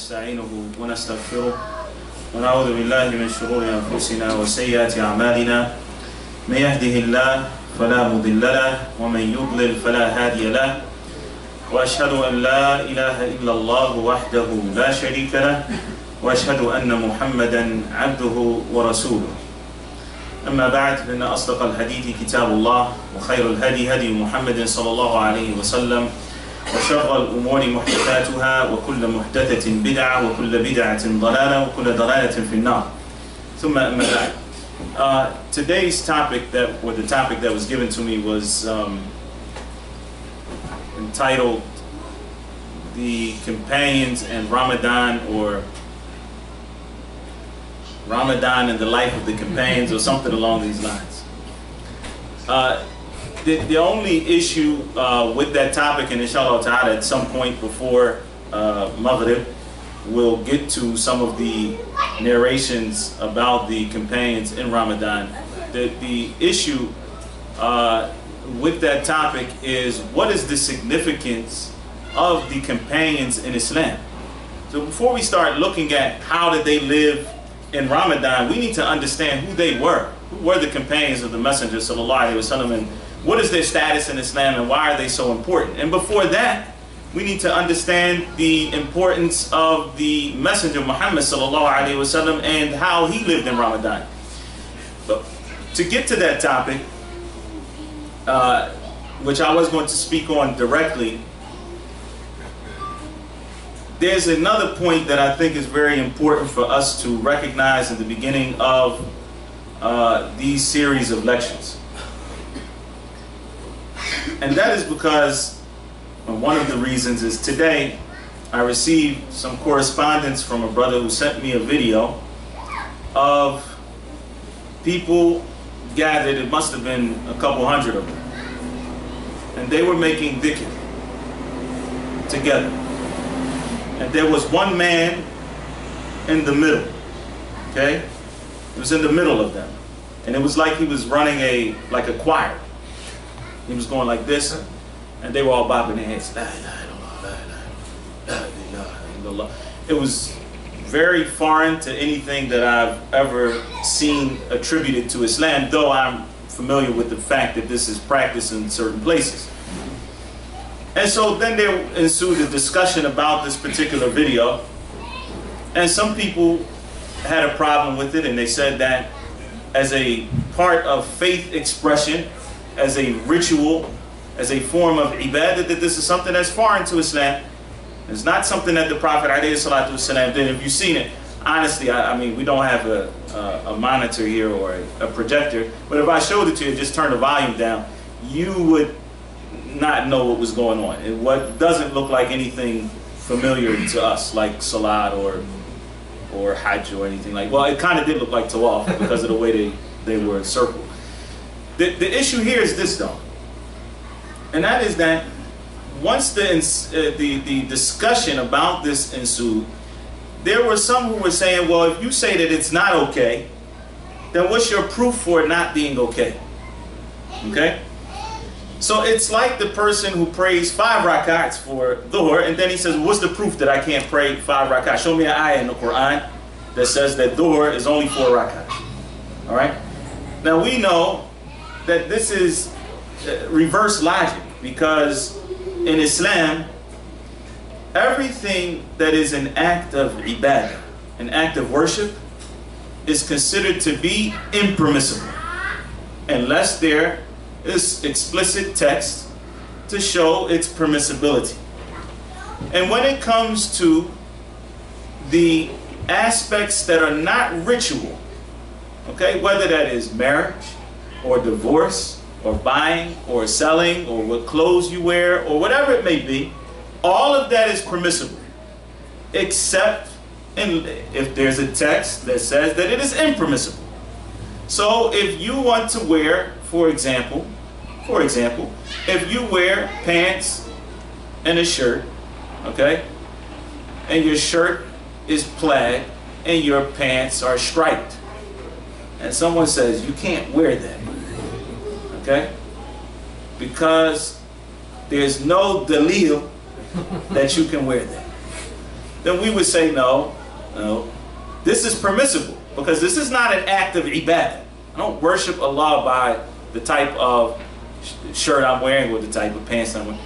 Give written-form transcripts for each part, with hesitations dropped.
ونستعينه ونستغفره ونعوذ بالله من شرور أنفسنا وسيئات أعمالنا من يهده الله فلا مضل له ومن يضلل فلا هادي له وأشهد أن لا إله إلا الله وحده لا شريك له وأشهد أن محمدا عبده ورسوله. أما بعد فإن أصدق الحديث كتاب الله وخير الهدي هدي محمد صلى الله عليه وسلم وشر الأمور محدثاتها وكل محدثة بدعة وكل بدعة ضلالة وكل ضلالة في النار. ثم أما بعد. Today's topic the topic that was given to me was entitled The Companions and Ramadan, or Ramadan and the Life of the Companions, or something along these lines. The only issue with that topic, and inshallah ta'ala at some point before Maghrib, we'll get to some of the narrations about the companions in Ramadan. The issue with that topic is, what is the significance of the companions in Islam? So before we start looking at how did they live in Ramadan, we need to understand who they were. Who were the companions of the Messenger sallallahu alaihi wasallam, and what is their status in Islam, and why are they so important? And before that, we need to understand the importance of the Messenger Muhammad sallallahu alaihi wasallam and how he lived in Ramadan. But to get to that topic, which I was going to speak on directly, there's another point that I think is very important for us to recognize in the beginning of these series of lectures. And that is because one of the reasons is today I received some correspondence from a brother who sent me a video of people gathered. It must have been a couple hundred of them, and they were making dhikr together. And there was one man in the middle, okay? He was in the middle of them. And it was like he was running a choir. He was going like this, and they were all bobbing their heads. La ilaha illallah, la ilaha illallah. It was very foreign to anything that I've ever seen attributed to Islam, though I'm familiar with the fact that this is practiced in certain places. And so then there ensued a discussion about this particular video, and some people had a problem with it, and they said that as a part of faith expression, as a ritual, as a form of ibadah, that this is something that's foreign to Islam. It's not something that the Prophet ﷺ did. If you've seen it, honestly, I mean, we don't have a monitor here or a projector, but if I showed it to you, just turn the volume down, you would not know what was going on. What doesn't look like anything familiar to us, like Salat or Hajj or anything like. Well, it kind of did look like Tawaf because of the way they were encircled. The issue here is this, though, and that is that once the discussion about this ensued, there were some who were saying, well, if you say that it's not okay, then what's your proof for it not being okay? Okay? So it's like the person who prays 5 rakats for Dhuhr, and then he says, what's the proof that I can't pray 5 rakats? Show me an ayah in the Quran that says that Dhuhr is only 4 rakats. All right? Now we know that this is reverse logic, because in Islam, everything that is an act of ibadah, an act of worship, is considered to be impermissible unless there is explicit text to show its permissibility. And when it comes to the aspects that are not ritual, okay, whether that is marriage or divorce or buying or selling or what clothes you wear or whatever it may be, all of that is permissible, except if there's a text that says that it is impermissible. So if you want to wear, for example, if you wear pants and a shirt, okay, and your shirt is plaid and your pants are striped, and someone says you can't wear that, okay, because there's no dalil that you can wear that. then we would say no, no, this is permissible, because this is not an act of ibadah. I don't worship Allah by the type of shirt I'm wearing or the type of pants I'm wearing.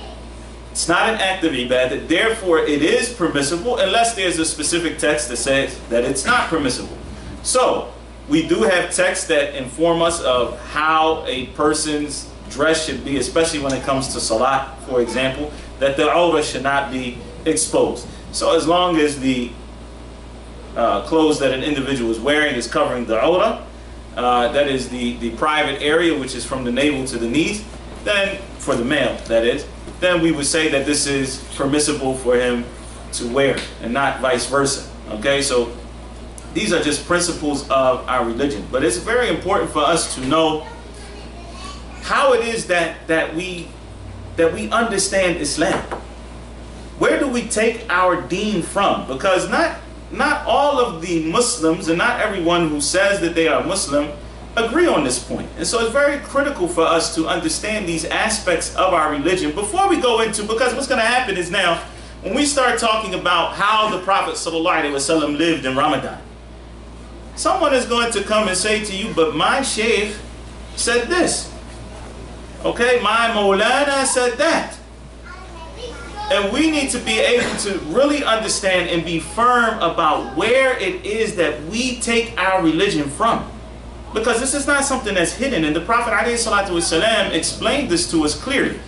It's not an act of ibadah, therefore it is permissible unless there's a specific text that says that it's not permissible. So we do have texts that inform us of how a person's dress should be, especially when it comes to salat, for example, that the awrah should not be exposed. So as long as the clothes that an individual is wearing is covering the awrah, that is the private area, which is from the navel to the knees, then for the male, that is, then we would say that this is permissible for him to wear and not vice versa. Okay, so these are just principles of our religion. But it's very important for us to know how it is that we understand Islam. Where do we take our deen from? Because not all of the Muslims and not everyone who says that they are Muslim agree on this point. And so it's very critical for us to understand these aspects of our religion before we go into, because what's going to happen is now, when we start talking about how the Prophet ﷺ lived in Ramadan, someone is going to come and say to you, but my Shaykh said this. Okay, my Maulana said that. And we need to be able to really understand and be firm about where it is that we take our religion from. Because this is not something that's hidden, and the Prophet ﷺ explained this to us clearly.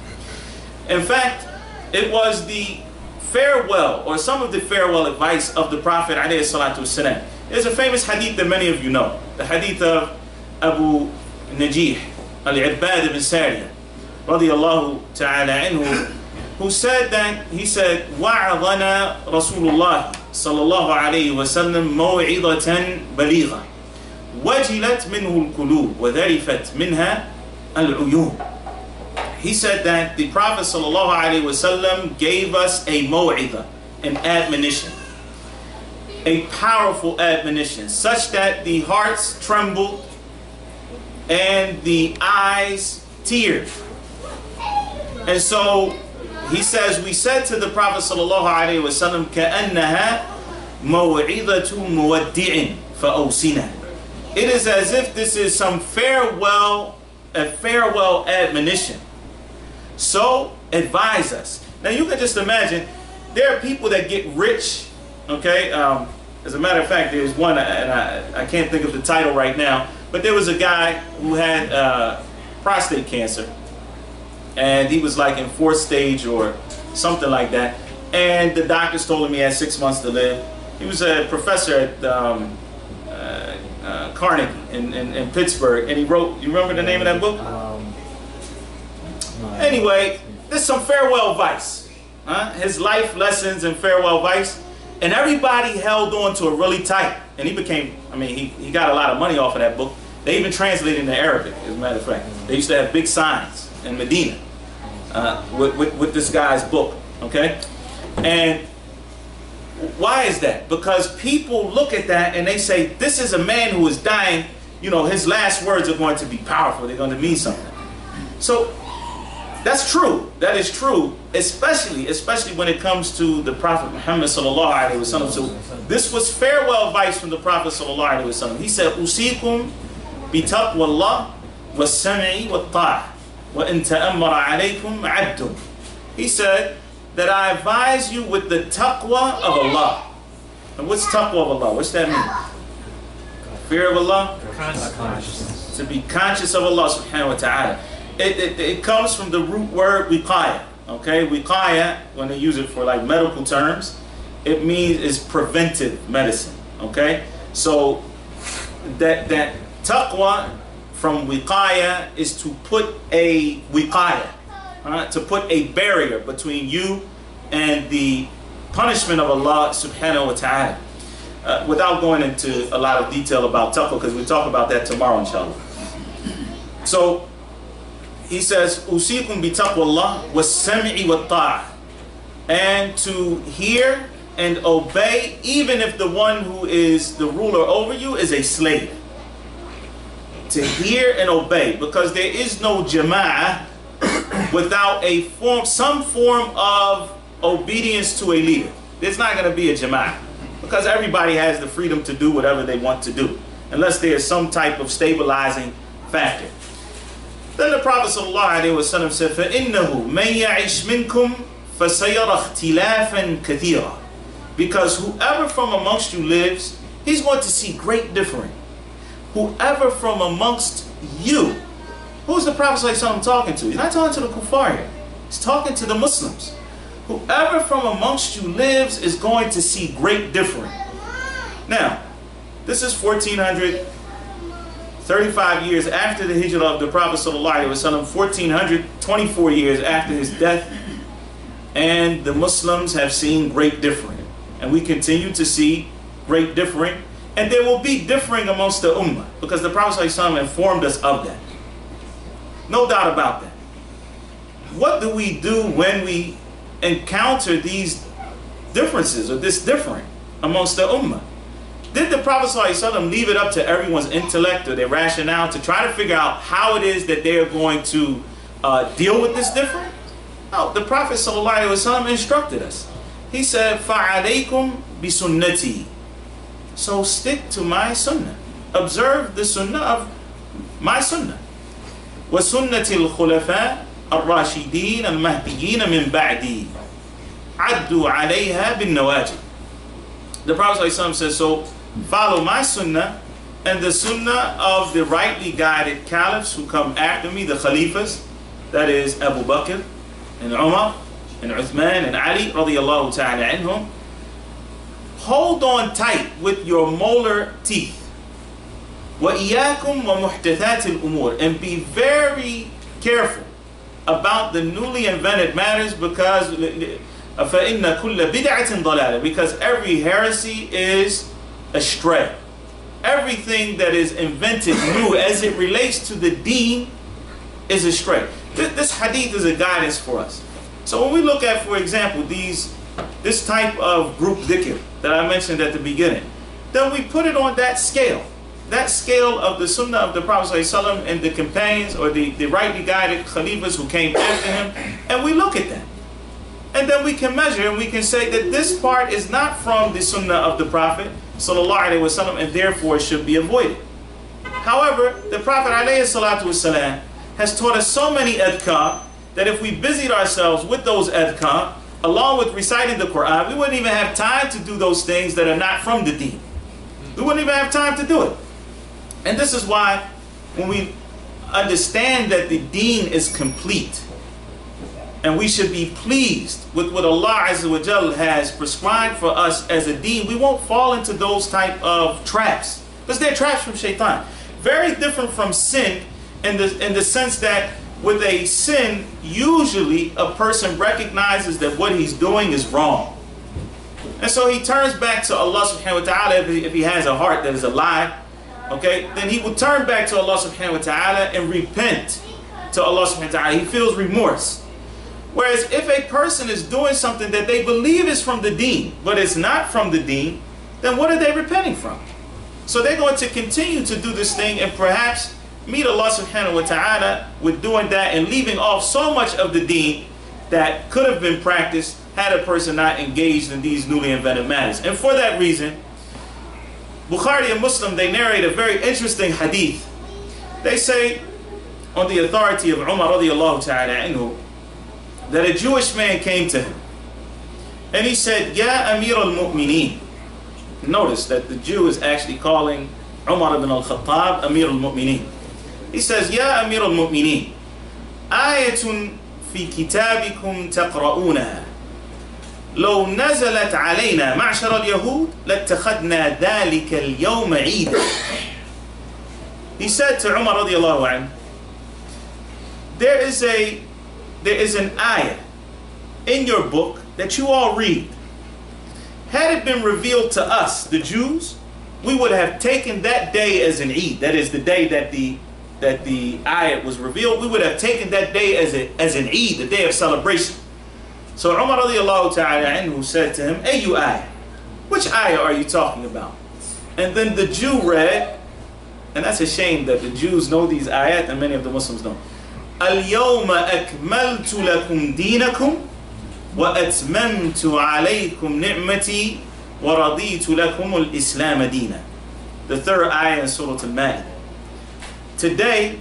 In fact, it was the farewell, or some of the farewell advice of the Prophet ﷺ. There's a famous hadith that many of you know, the hadith of Abu Najih al-Irbad ibn Sariyah radiyallahu ta'ala anhu, who said that, he said, وَعَظَنَا رَسُولُ اللَّهِ صَلَّى اللَّهُ عَلَيْهِ وَسَلَّمْ مَوْعِظَةً بَلِيغًا وَجِلَتْ مِنْهُ الْقُلُوبُ وَذَرِفَتْ مِنْهَا الْعُيُونُ. He said that the Prophet sallallahu alaihi wasallam gave us a maw'idah, an admonition, a powerful admonition, such that the hearts trembled and the eyes teared. And so he says, we said to the Prophet sallallahu alaihi wasallam, كَأَنَّهَا مَوْعِظَةُ مُوَدِّعٍ فَأَوْسِنَا. It is as if this is some farewell admonition. So advise us. Now you can just imagine, there are people that get rich, okay? As a matter of fact, there's one, and I can't think of the title right now, but there was a guy who had prostate cancer, and he was like in 4th stage or something like that, and the doctors told him he had 6 months to live. He was a professor at Carnegie in Pittsburgh, and he wrote, you remember the name of that book? Anyway, there's some farewell advice, his life lessons and farewell advice, and everybody held on to it really tight, and he became, I mean, he got a lot of money off of that book. They even translated it into Arabic, as a matter of fact. They used to have big signs in Medina with this guy's book, okay? And why is that? Because people look at that and they say, this is a man who is dying, you know, his last words are going to be powerful, they're going to mean something. So that's true, that is true, especially when it comes to the Prophet Muhammad sallallahu alaihi wasallam. So this was farewell advice from the Prophet sallallahu alaihi wasallam. He said, "Usikum bi taqwallah was-sam'i wat-ta'ah wa in ta'ammara alaykum 'abdun." He said that I advise you with the taqwa of Allah. And what's taqwa of Allah? What's that mean? Fear of Allah? Consciousness. To be conscious of Allah subhanahu wa ta'ala. It comes from the root word wiqaya. Okay, wiqaya, when they use it for like medical terms, it means is preventive medicine. Okay, so that taqwa from wiqaya is to put a wiqaya, to put a barrier between you and the punishment of Allah subhanahu wa ta'ala. Without going into a lot of detail about taqwa, because we'll talk about that tomorrow inshallah. So he says, "Usikum bi taqwallah was-sam'i wat-ta'ah," and to hear and obey, even if the one who is the ruler over you is a slave. To hear and obey, because there is no jama'ah without some form of obedience to a leader. There's not going to be a jama'ah because everybody has the freedom to do whatever they want to do, unless there's some type of stabilizing factor. Then the Prophet ﷺ said, فَإِنَّهُ مَنْ يَعِشْ مِنْكُمْ فَسَيَرَ اخْتِلَافًا كَثِيرًا. Because whoever from amongst you lives, he's going to see great differing. Whoever from amongst you, who's the Prophet ﷺ talking to? He's not talking to the kuffar here. He's talking to the Muslims. Whoever from amongst you lives is going to see great differing. Now, this is 1435 years after the hijrah of the Prophet ﷺ, 1424 years after his death, and the Muslims have seen great differing. And we continue to see great differing, and there will be differing amongst the ummah, because the Prophet ﷺ informed us of that. No doubt about that. What do we do when we encounter these differences or this differing amongst the ummah? Did the Prophet ﷺ leave it up to everyone's intellect or their rationale to try to figure out how it is that they are going to deal with this difference? No, the Prophet ﷺ instructed us. He said, فَعَلَيْكُمْ بِسُنَّتِي. So stick to my sunnah. Observe the sunnah of my sunnah. وَسُنَّةِ الْخُلَفَاءِ الرَّاشِدِينَ الْمَهْدِيِّينَ مِنْ بَعْدِي عَدُّوا عَلَيْهَا بِالنَّوَاجِبِ. The Prophet ﷺ says, so follow my sunnah and the sunnah of the rightly guided Caliphs who come after me, the Caliphs, that is Abu Bakr and Umar and Uthman and Ali radiyallahu ta'ala anhum. Hold on tight with your molar teeth. وَإِيَّاكُمْ وَمُحْدَثَاتِ الْأُمُورِ. And be very careful about the newly invented matters, because فَإِنَّ كُلَّ بِدْعَةٍ ضَلَالَةٍ. Because every heresy is astray. Everything that is invented new as it relates to the Deen is astray. This hadith is a guidance for us. So when we look at, for example, this type of group dhikr that I mentioned at the beginning, then we put it on that scale of the sunnah of the Prophet ﷺ and the companions, or the rightly guided Caliphs who came after him, and we look at that. And then we can measure and we can say that this part is not from the sunnah of the Prophet ﷺ, and therefore should be avoided. However, the Prophet ﷺ has taught us so many adhkar that if we busied ourselves with those adhkar, along with reciting the Quran, we wouldn't even have time to do those things that are not from the Deen. We wouldn't even have time to do it. And this is why when we understand that the Deen is complete, and we should be pleased with what Allah Azza wa Jal has prescribed for us as a Deen, we won't fall into those type of traps, because they're traps from shaitan. Very different from sin in the sense that with a sin, usually a person recognizes that what he's doing is wrong. And so he turns back to Allah subhanahu wa ta'ala if he has a heart that is alive. Okay, then he will turn back to Allah subhanahu wa ta'ala and repent to Allah subhanahu wa ta'ala. He feels remorse. Whereas if a person is doing something that they believe is from the Deen, but it's not from the Deen, then what are they repenting from? So they're going to continue to do this thing and perhaps meet Allah subhanahu wa ta'ala with doing that and leaving off so much of the Deen that could have been practiced had a person not engaged in these newly invented matters. And for that reason, Bukhari and Muslim, they narrate a very interesting hadith. They say, on the authority of Umar radiyallahu ta'ala anhu, that a Jewish man came to him and he said, Ya Amir al-Mu'mineen. Notice that the Jew is actually calling Umar ibn al-Khattab Amir al-Mu'mineen. He says, Ya Amir al-Mu'mineen, ayatun fi kitabikum taqra'unaha لو نزلت علينا معشر اليهود لاتخذنا ذلك اليوم عيدا. He said to Umar radiyallahu anhu, there is an ayah in your book that you all read. Had it been revealed to us, the Jews, we would have taken that day as an Eid. That is the day that the ayah was revealed. We would have taken that day as an Eid, the day of celebration. So Umar radiyallahu ta'ala anhu said to him, Ayu ayah? Which ayah are you talking about? And then the Jew read, and that's a shame that the Jews know these ayat and many of the Muslims don't. Al-yawma akmaltu lakum deenakum وَأَتْمَمْتُ عَلَيْكُمْ نِعْمَتِي وَرَضِيتُ لَكُمُ الْإِسْلَامَ دِينًا. The third ayah in Surah Al-Ma'idah. Today,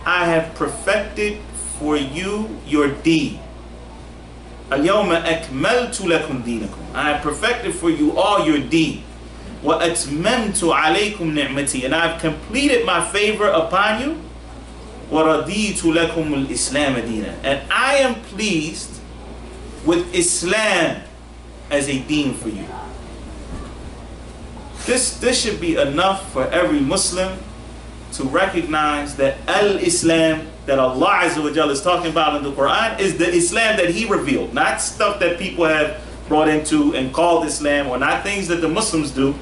I have perfected for you your deen. الْيَوْمَ أَكْمَلْتُ لَكُمْ دِينَكُمْ. I have perfected for you all your deen. وَأَتْمَمْتُ عَلَيْكُمْ نِعْمَتِي. And I have completed my favor upon you. وَرَضِيتُ لَكُمُ الْإِسْلَامَ دِينًا. And I am pleased with Islam as a deen for you. This should be enough for every Muslim to recognize that Al-Islam that Allah Azza wa Jalla is talking about in the Quran is the Islam that He revealed, not stuff that people have brought into and called Islam, or not things that the Muslims do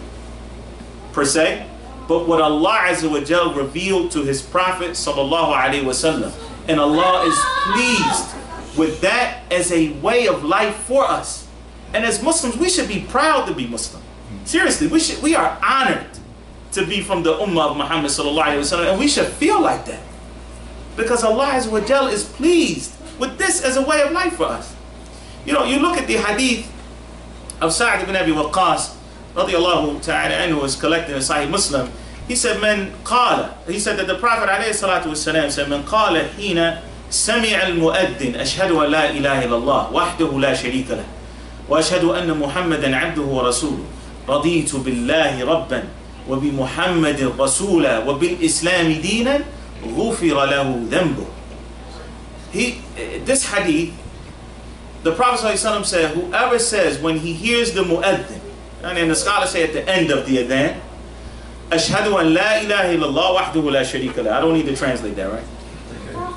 per se, but what Allah Azza wa Jalla revealed to His Prophet Sallallahu Alaihi Wasallam. And Allah is pleased with that as a way of life for us. And as Muslims, we should be proud to be Muslim. Seriously, we are honored to be from the Ummah of Muhammad Sallallahu Alaihi Wasallam, and we should feel like that. Because Allah Azza wa Jalla is pleased with this as a way of life for us. You know, you look at the hadith of Sa'd ibn Abi Waqqas, radiyallahu ta'ala anhu, was collected in Sahih Muslim. He said, he said that the Prophet alayhi salatu wasalam said, من قال حين سمع المؤذن أشهد أن لا إله إلا الله وحده لا شريك له وأشهد أن محمدا عبده ورسوله رضيت بالله ربا وبمحمد رسولا وبالإسلام دينا غفر له ذنبه. This hadith, the Prophet ﷺ said, whoever says when he hears the mu'adhin, and the scholars say at the end of the adhan, أشهد أن لا إله إلا الله وحده لا شريك له. I don't need to translate that, right?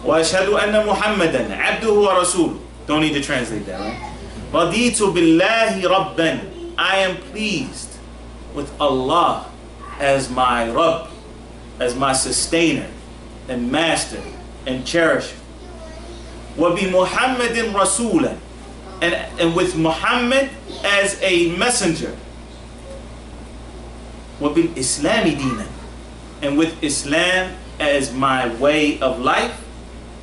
وأشهد أن محمدا عبده ورسوله. Don't need to translate that, right? رضيت بالله ربا. I am pleased with Allah as my Rabb, as my sustainer and master and cherisher. وبمحمد رسولا. And with Muhammad as a messenger. وبالإسلام دينا. And with Islam as my way of life.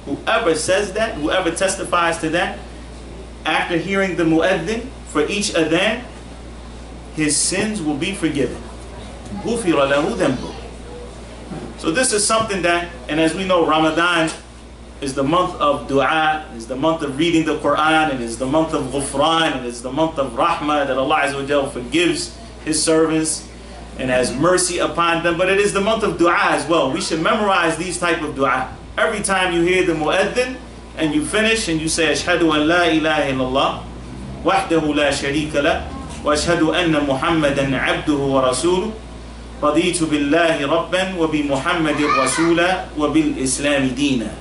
Whoever says that, whoever testifies to that, after hearing the mu'adhin for each adhan, his sins will be forgiven. غُفِرَ لَهُ ذَنْبُهُ. So this is something that, and as we know, Ramadan is the month of dua, is the month of reading the Quran, and is the month of ghufran, and is the month of rahmah, that Allah Azza wa Jalla forgives His servants and has mercy upon them. But it is the month of dua as well. We should memorize these type of dua. Every time you hear the mu'adhin and you finish and you say, Ashhadu an la ilaha illallah wahdahu la sharika lah wa ashhadu anna Muhammadan abduhu wa rasuluh raditu billahi rabban wa bi Muhammadin rasula wa bil islami deena.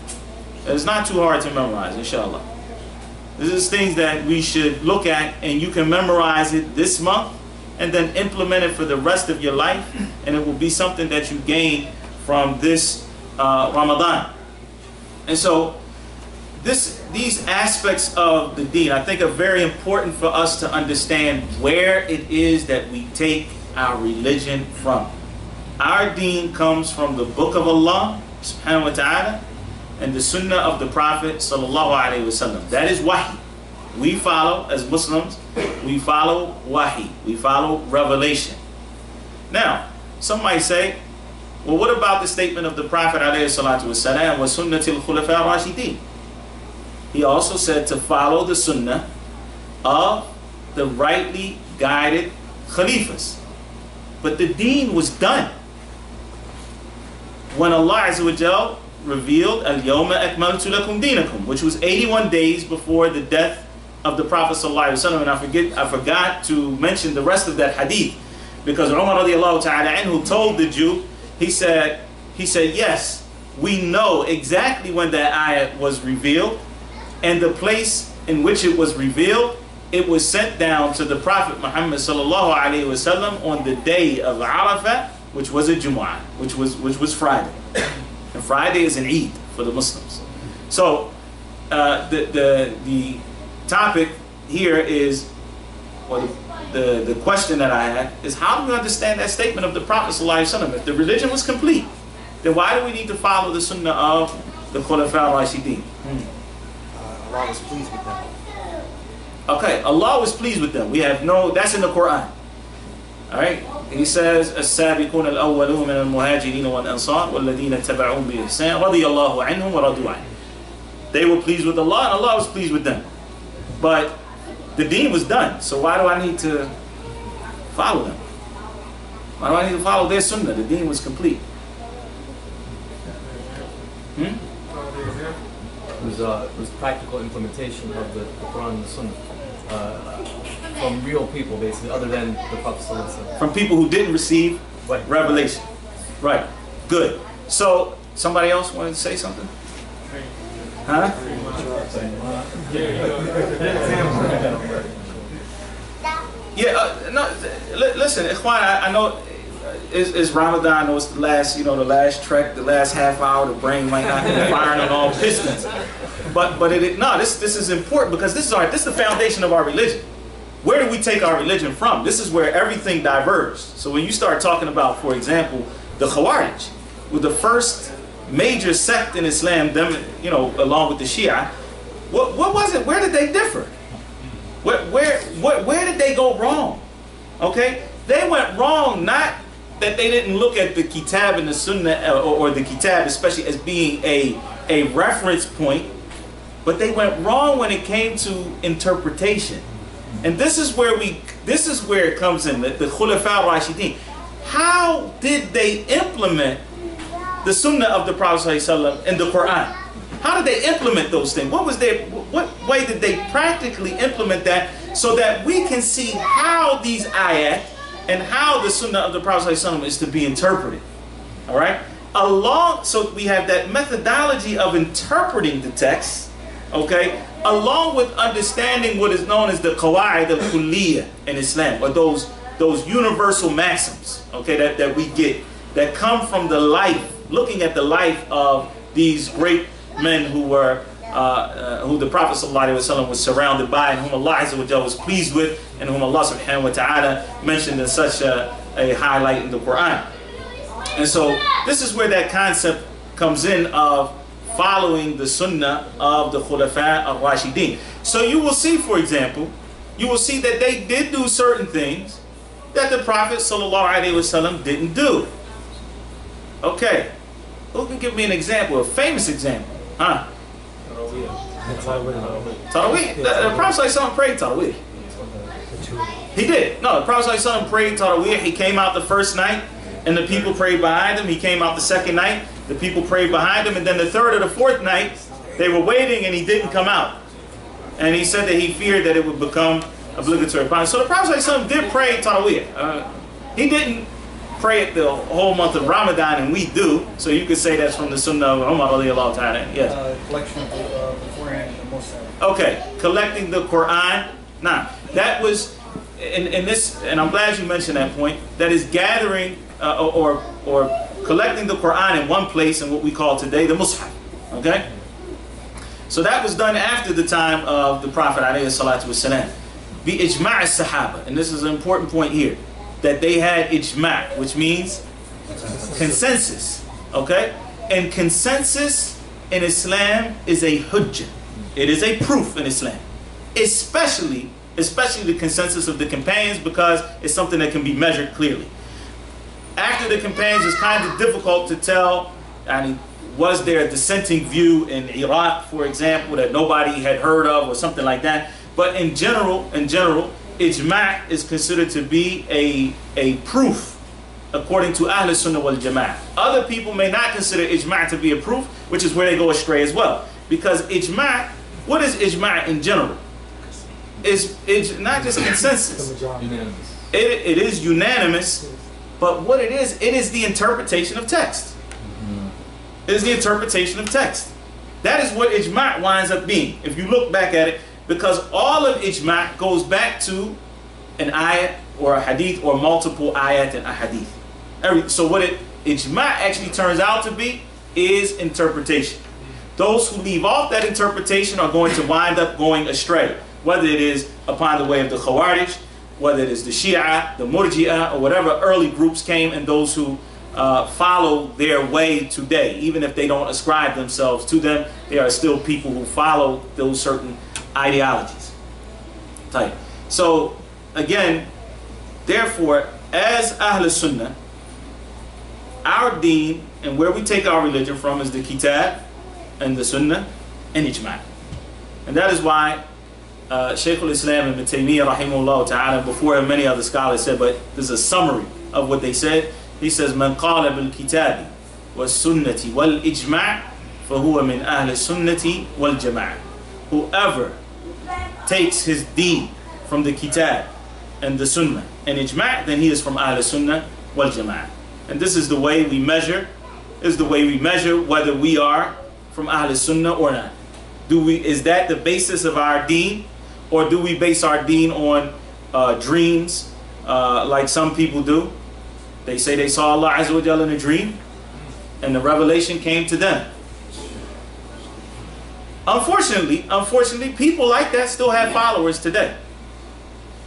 It's not too hard to memorize, inshallah. This is things that we should look at, and you can memorize it this month and then implement it for the rest of your life, and it will be something that you gain from this Ramadan. And so these aspects of the Deen, I think, are very important for us to understand where it is that we take our religion from. Our Deen comes from the Book of Allah subhanahu wa ta'ala and the Sunnah of the Prophet sallallahu alaihi wasallam. That is wahi. We follow, as Muslims, we follow wahi. We follow revelation. Now, some might say, well, what about the statement of the Prophet alayhi salatu wasalam wa sunnatil khulafa rashidin? He also said to follow the sunnah of the rightly guided Caliphs. But the Deen was done when Allah Azza wa Jalla revealed Al-Yawma Akmaltu Lakum Deenakum, which was 81 days before the death of the Prophet sallallahu alaihi wasallam. And I forgot to mention the rest of that hadith, because Umar radiallahu ta'ala anhu told the Jew, he said, yes, we know exactly when that ayat was revealed and the place in which it was revealed. It was sent down to the Prophet Muhammad sallallahu alaihi wasallam on the day of Arafah, which was a Jumu'ah, which was Friday. And Friday is an Eid for the Muslims. So the topic here is, or the question that I had is, how do we understand that statement of the Prophet ﷺ? If the religion was complete, then why do we need to follow the Sunnah of the Khulafa Rashidin? Allah was pleased with them. Okay, Allah was pleased with them. We have no, that's in the Quran. Alright? He says, السابقون الأولون من المهاجرين والأنصار والذين اتبعوهم بإحسان رضي الله عنهم ورضوا عنه. They were pleased with Allah and Allah was pleased with them. But the deen was done. So why do I need to follow them? Why do I need to follow their sunnah? The deen was complete. It was practical implementation of the Quran and the Sunnah from real people, basically, other than the Prophet ﷺ. From people who didn't receive revelation. Right. Good. So, somebody else wanted to say something? Huh? Yeah. No. Listen, Ikhwan. I know it's Ramadan. I know it's the last, the last trek, the last half hour. The brain might not be firing on all pistons. But this is important because this is the foundation of our religion. Where do we take our religion from? This is where everything diverged. So when you start talking about, for example, the Khawarij, with the first major sect in Islam, them, along with the Shia, what was it? Where did they differ? Where did they go wrong? Okay, they went wrong not that they didn't look at the Kitab and the Sunnah or the Kitab especially as being a reference point, but they went wrong when it came to interpretation. And this is where it comes in, the Khulafa Rashidin. How did they implement the Sunnah of the Prophet ﷺ in the Quran? How did they implement those things? What way did they practically implement that so that we can see how these ayat and how the Sunnah of the Prophet ﷺ is to be interpreted? All right? So we have that methodology of interpreting the text, okay, along with understanding what is known as the Qawaid al-Kulliyah in Islam, or those universal maxims, okay, that we get, that come from the life, looking at the life of these great men who were, who the Prophet ﷺ was surrounded by, and whom Allah Azza wa Jalla was pleased with, and whom Allah Subhanahu wa Ta'ala mentioned in such a highlight in the Quran. And so this is where that concept comes in of following the Sunnah of the Khulafa al-Rashidin. So you will see, for example, that they did do certain things that the Prophet ﷺ didn't do. Okay, who can give me an example, a famous example? Huh? Tarawih. The Prophet ﷺ prayed Tarawih. He did. No, the Prophet ﷺ prayed Tarawih. He came out the first night and the people prayed behind him. He came out the second night. The people prayed behind him, and then the third or the fourth night, they were waiting, and he didn't come out. And he said that he feared that it would become obligatory. So the Prophet ﷺ did pray Tarawih. He didn't pray it the whole month of Ramadan, and we do. So you could say that's from the Sunnah of Umar radiallahu ta'ala. Yes. Collection of the Quran and the Muslim. Okay, collecting the Quran. Now, that was, in this, and I'm glad you mentioned that point, that is gathering or collecting the Quran in one place in what we call today the Mus'haf. Okay? So that was done after the time of the Prophet alayhi salatu wasalam. Bi ijma' as-Sahaba. And this is an important point here. That they had ijma', which means consensus. Okay? And consensus in Islam is a hujjah. It is a proof in Islam. Especially the consensus of the companions, because it's something that can be measured clearly. After the companions, it's kind of difficult to tell, was there a dissenting view in Iraq, for example, that nobody had heard of or something like that. But in general, ijma' is considered to be a proof according to Ahl Sunnah wal Jama'ah. Other people may not consider ijma' to be a proof, which is where they go astray as well. Because ijma', what is ijma' in general? It's not just consensus. It is unanimous. But what it is the interpretation of text. It is the interpretation of text. That is what ijma' winds up being, if you look back at it, because all of ijma' goes back to an ayat or a hadith or multiple ayat and a hadith. So what ijma' actually turns out to be is interpretation. Those who leave off that interpretation are going to wind up going astray, whether it is upon the way of the Khawarij, whether it is the Shia, the Murji'ah, or whatever early groups came, and those who follow their way today. Even if they don't ascribe themselves to them, they are still people who follow those certain ideologies. Type. So again, therefore, as Ahl Sunnah, our Deen and where we take our religion from is the Kitab and the Sunnah and Ijma'. And that is why Shaykh al-Islam Ibn Taymiyyah rahimahullah ta'ala, before him many other scholars said, but there's a summary of what they said. He says, Man qala bil kitabi was sunnati wal ijma' fahuwa min ahl sunnati wal jama'ah. Whoever takes his deen from the kitab and the sunnah and ijma', then he is from ahl sunnah wal jama'ah. And this is the way we measure, whether we are from ahl sunnah or not. Is that the basis of our deen? Or do we base our deen on dreams, like some people do? They say they saw Allah Azza wa Jalla in a dream, and the revelation came to them. Unfortunately, people like that still have followers today.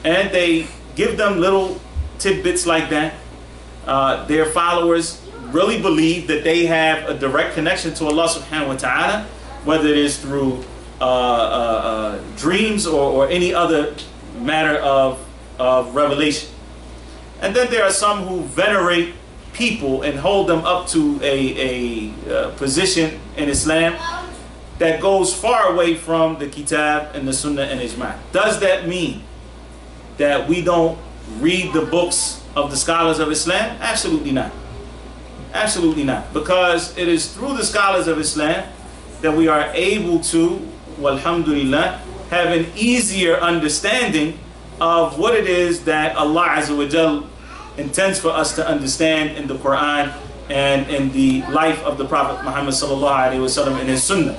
And they give them little tidbits like that. Their followers really believe that they have a direct connection to Allah subhanahu wa ta'ala, whether it is through dreams or any other matter of revelation. And then there are some who venerate people and hold them up to a position in Islam that goes far away from the Kitab and the Sunnah and Ijma'. Does that mean that we don't read the books of the scholars of Islam? Absolutely not. Absolutely not. Because it is through the scholars of Islam that we are able to, walhamdulillah, have an easier understanding of what it is that Allah Azza wa Jal intends for us to understand in the Quran and in the life of the Prophet Muhammad sallallahu alaihi wasallam and his Sunnah.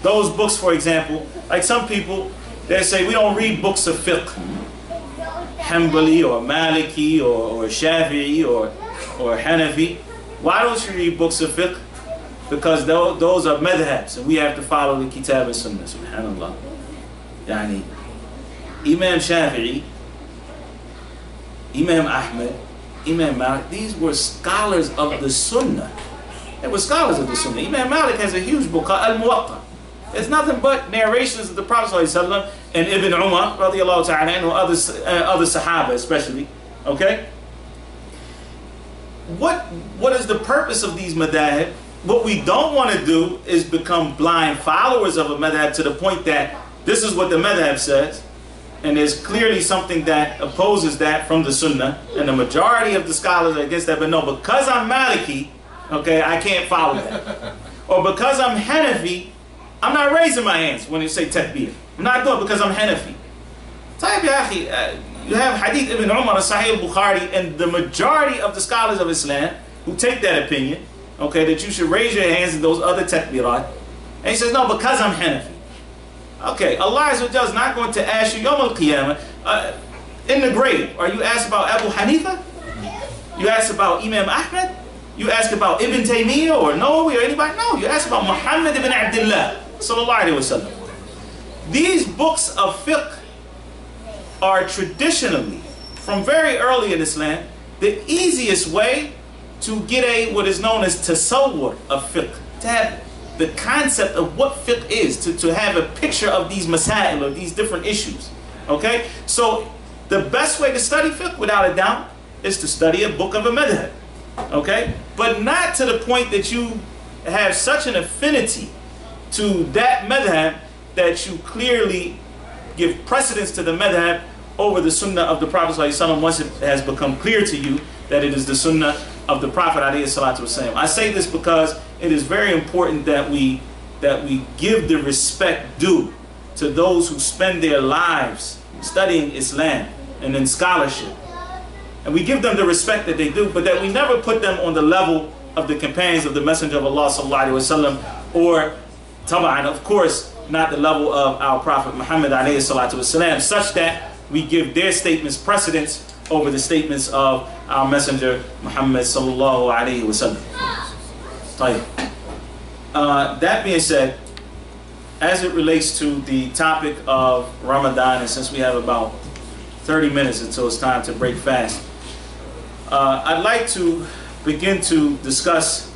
Those books, for example, like some people, they say we don't read books of fiqh, Hanbali or Maliki or Shafi'i or Hanafi. Why don't you read books of fiqh? Because those are madhabs, and we have to follow the Kitab and Sunnah. Subhanallah. Yani, Imam Shafi'i, Imam Ahmad, Imam Malik, these were scholars of the Sunnah. They were scholars of the Sunnah. Imam Malik has a huge book called Al-Muwatta. It's nothing but narrations of the Prophet ﷺ and Ibn Umar, radiallahu ta'ala, and other Sahaba especially. Okay? What is the purpose of these madhab? What we don't want to do is become blind followers of a madhab to the point that this is what the madhab says, and there's clearly something that opposes that from the Sunnah, and the majority of the scholars are against that, but no, because I'm Maliki, okay, I can't follow that. Or because I'm Hanafi, I'm not raising my hands when you say takbir. I'm not doing it because I'm Hanafi. You have Hadith Ibn Umar, Sahih al-Bukhari, and the majority of the scholars of Islam who take that opinion, okay, that you should raise your hands in those other takbirat. And he says, no, because I'm Hanafi. Okay, Allah is not going to ask you, Yawm al-Qiyamah, in the grave, are you asked about Abu Hanifa? You asked about Imam Ahmad? You ask about Ibn Taymiyyah or Nawawi or anybody? No, you ask about Muhammad ibn Abdullah, sallallahu alayhi wa sallam. These books of fiqh are traditionally, from very early in Islam, the easiest way to get what is known as tasawwur of fiqh, to have the concept of what fiqh is, to have a picture of these masail, of these different issues. Okay? So the best way to study fiqh, without a doubt, is to study a book of a madhab. Okay? But not to the point that you have such an affinity to that madhab that you clearly give precedence to the madhab over the sunnah of the Prophet ﷺ once it has become clear to you that it is the sunnah of the Prophet ﷺ. I say this because it is very important that we give the respect due to those who spend their lives studying Islam and in scholarship. And we give them the respect that they do, but that we never put them on the level of the companions of the Messenger of Allah ﷺ, or taba'an, of course, not the level of our Prophet Muhammad ﷺ, such that we give their statements precedence over the statements of our Messenger Muhammad sallallahu alaihi wasallam. That being said, as it relates to the topic of Ramadan, and since we have about 30 minutes until it's time to break fast, I'd like to begin to discuss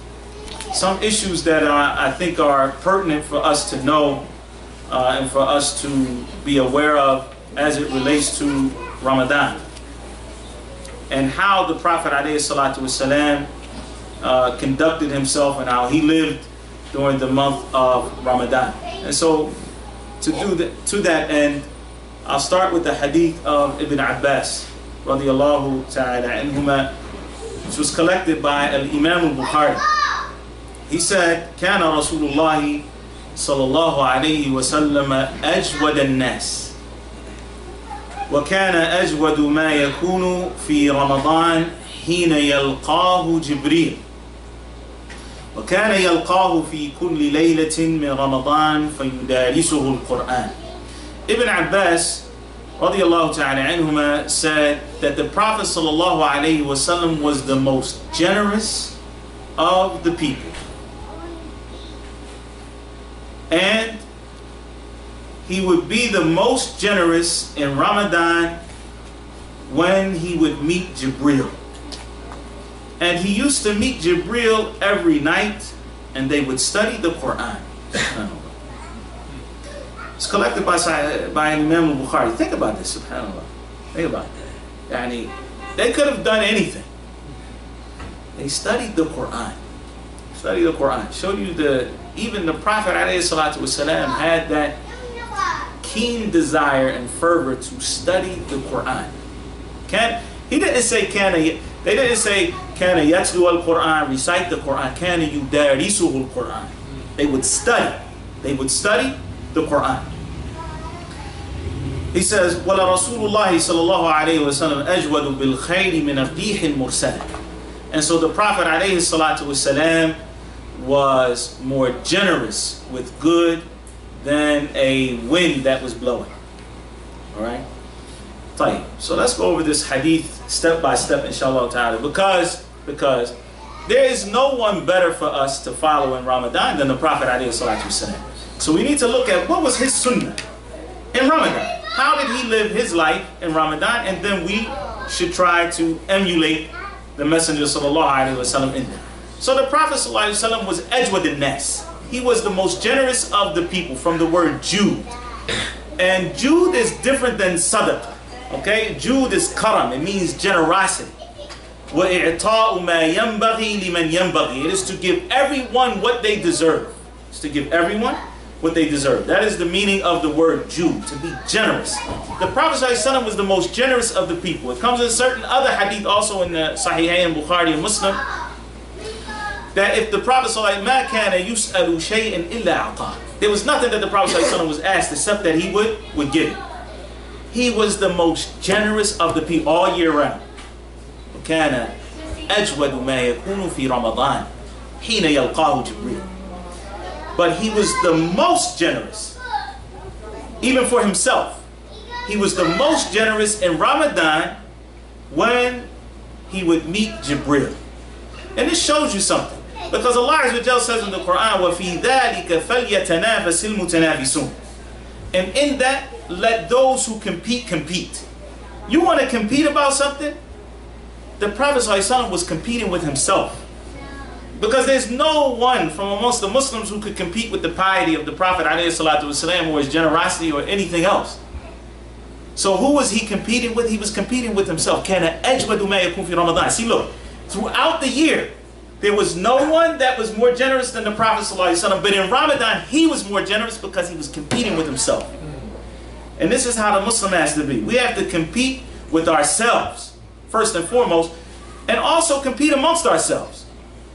some issues that I think are pertinent for us to know and for us to be aware of as it relates to Ramadan, and how the Prophet ﷺ conducted himself and how he lived during the month of Ramadan. And so to that end, I'll start with the hadith of Ibn Abbas radiyallahu ta'ala anhuma, which was collected by Al-Imam al-Bukhari. He said, كان رسول الله صلى الله عليه وسلم أجود الناس وكان أجود ما يكون في رمضان حين يلقاه جبريل وكان يلقاه في كل ليلة من رمضان فيدارسه القرآن. Ibn Abbas radiyallahu ta'ala anhuma said that the Prophet sallallahu alayhi wasallam was the most generous of the people, and he would be the most generous in Ramadan when he would meet Jibreel. And he used to meet Jibreel every night, and they would study the Quran. It's collected by Imam al-Bukhari. Think about this, subhanAllah. Think about it. They could have done anything. They studied the Quran. Study the Quran. Showed you even the Prophet ﷺ had that keen desire and fervor to study the Quran. He didn't say they didn't say kana yatlu al-Quran, recite the Quran. Kana yudarisuhu al-Quran. They would study. They would study the Quran. He says, وَلَا رَسُولُ اللَّهِ صَلَى اللَّهُ عَلَيْهِ وَسَلَّمَ أَجْوَدُ بِالْخَيْرِ مِنَ الرِّيحِ الْمُرْسَلَةِ. And so the Prophet ﷺ was more generous with good than a wind that was blowing. Alright? So let's go over this hadith step by step, inshallah ta'ala, because there is no one better for us to follow in Ramadan than the Prophet ﷺ. So we need to look at what was his sunnah in Ramadan. How did he live his life in Ramadan? And then we should try to emulate the Messenger sallallahu alaihi wasallam in that. So the Prophet sallallahu alaihi wasallam was ajwad an-nas. He was the most generous of the people, from the word Jude. And Jude is different than sadaqah. Okay? Jude is karam. It means generosity. وَإِعْطَاءُ مَا يَنْبَغِي لِمَنْ يَنْبَغِي. It is to give everyone what they deserve. It's to give everyone what they deserve. That is the meaning of the word Jude, to be generous. The Prophet ﷺ was the most generous of the people. It comes in certain other hadith also in the Sahihayn, Bukhari and Muslim, that if the Prophet ﷺ مَا كَانَ يُسْأَلُ شَيْءٍ إِلَّا عَطَاهُ. There was nothing that the Prophet ﷺ was asked except that he would give it. He was the most generous of the people all year round. وَكَانَ أَجْوَدُ مَا يَكُونُ فِي رَمَضَانِ حِينَ يَلْقَاهُ جِبْرِيلٌ. But he was the most generous, even for himself. He was the most generous in Ramadan when he would meet Jibreel. And this shows you something. Because Allah says in the Quran, وَفِي ذَلِكَ فَلْيَتَنَافَسِ الْمُتَنَافِسُونَ. And in that, let those who compete, compete. You want to compete about something? The Prophet ﷺ was competing with himself. Because there's no one from amongst the Muslims who could compete with the piety of the Prophet ﷺ, or his generosity, or anything else. So who was he competing with? He was competing with himself. كَانَ أَجْوَدُ مَا يَكُونُ فِي رَمَضَانِ. See, look, throughout the year, there was no one that was more generous than the Prophet ﷺ. But in Ramadan, he was more generous because he was competing with himself. And this is how the Muslim has to be. We have to compete with ourselves, first and foremost, and also compete amongst ourselves.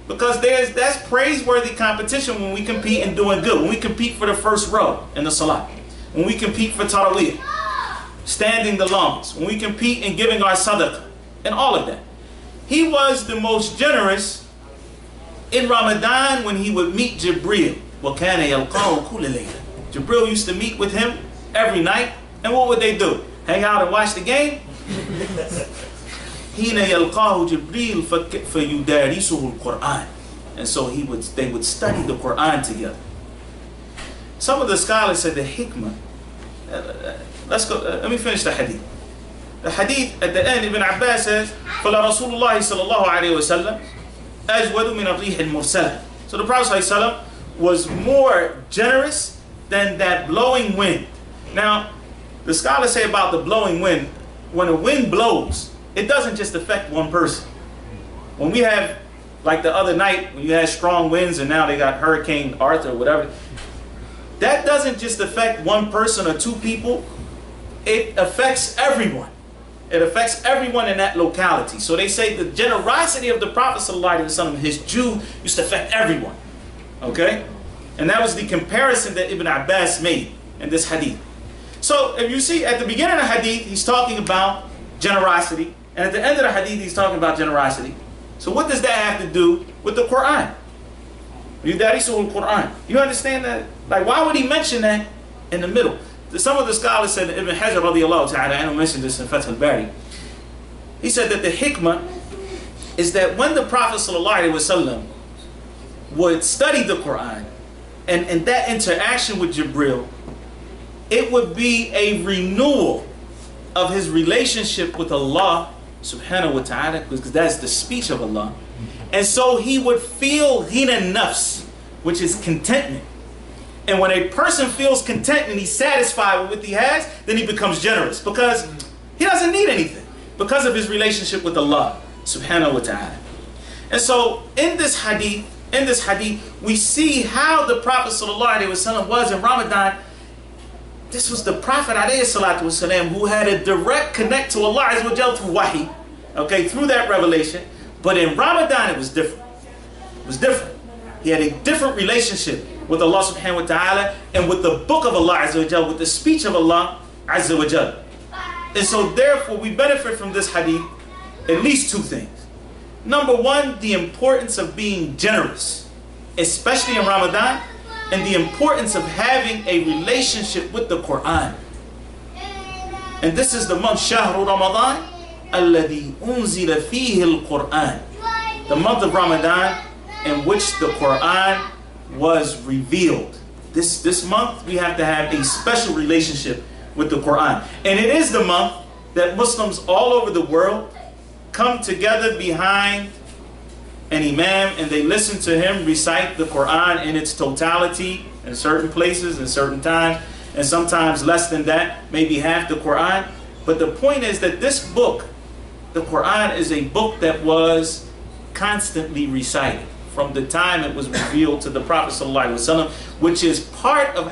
Because that's praiseworthy competition when we compete in doing good. When we compete for the first row in the salah. When we compete for tarawih, standing the longest. When we compete in giving our sadaqah, and all of that. He was the most generous in Ramadan when he would meet Jibreel. وَكَانَ يَلْقَاهُ كُلَّ لَيْلَةٍ. Jibreel used to meet with him every night. And what would they do? Hang out and watch the game? حين يلقاه جبريل فيدارسه القرآن. And so they would study the Quran together. Some of the scholars said the hikmah. Let me finish the hadith. The hadith at the end, Ibn Abbas says, فَلَا رَسُولُ اللَّهِ صَلَى اللَّهُ عَلَيْهِ وَسَلَّمَ أَجْوَدُ مِنَ الرِّيحِ الْمُرْسَلَةِ. So the Prophet ﷺ was more generous than that blowing wind. Now, The scholars say about the blowing wind, when a wind blows, it doesn't just affect one person. When we have, like the other night, when you had strong winds and now they got Hurricane Arthur or whatever, that doesn't just affect one person or two people. It affects everyone. It affects everyone in that locality. So they say the generosity of the Prophet ﷺ, his Jew, used to affect everyone. Okay? And that was the comparison that Ibn Abbas made in this hadith. So if you see at the beginning of the hadith, he's talking about generosity. And at the end of the hadith, he's talking about generosity. So what does that have to do with the Quran? Quran. You understand that? Like, why would he mention that in the middle? Some of the scholars said, Ibn Hajar radiallahu ta'ala, and I mentioned this in Fath al-Bari, he said that the hikmah is that when the Prophet ﷺ would study the Quran, and that interaction with Jibril, it would be a renewal of his relationship with Allah subhanahu wa ta'ala, because that's the speech of Allah. And so he would feel hina nafs, which is contentment. And when a person feels content and he's satisfied with what he has, then he becomes generous, because he doesn't need anything, because of his relationship with Allah subhanahu wa ta'ala. And so in this hadith, we see how the Prophet ﷺ was in Ramadan. This was the Prophet ﷺ who had a direct connect to Allah Azza wa Jal through wahi, okay, through that revelation. But in Ramadan it was different. It was different. He had a different relationship with Allah subhanahu wa ta'ala and with the book of Allah Azza wa Jal, with the speech of Allah Azza wa Jal. And so therefore we benefit from this hadith at least two things. Number one, the importance of being generous, especially in Ramadan, and the importance of having a relationship with the Quran. And this is the month Shahru Ramadan alladhi unzila fihi al-Quran, the month of Ramadan in which the Quran was revealed. This month we have to have a special relationship with the Quran. And it is the month that Muslims all over the world come together behind an imam and they listen to him recite the Quran in its totality in certain places and certain times, and sometimes less than that, maybe half the Quran. But the point is that this book, the Quran, is a book that was constantly recited from the time it was revealed to the Prophet ﷺ, which is part of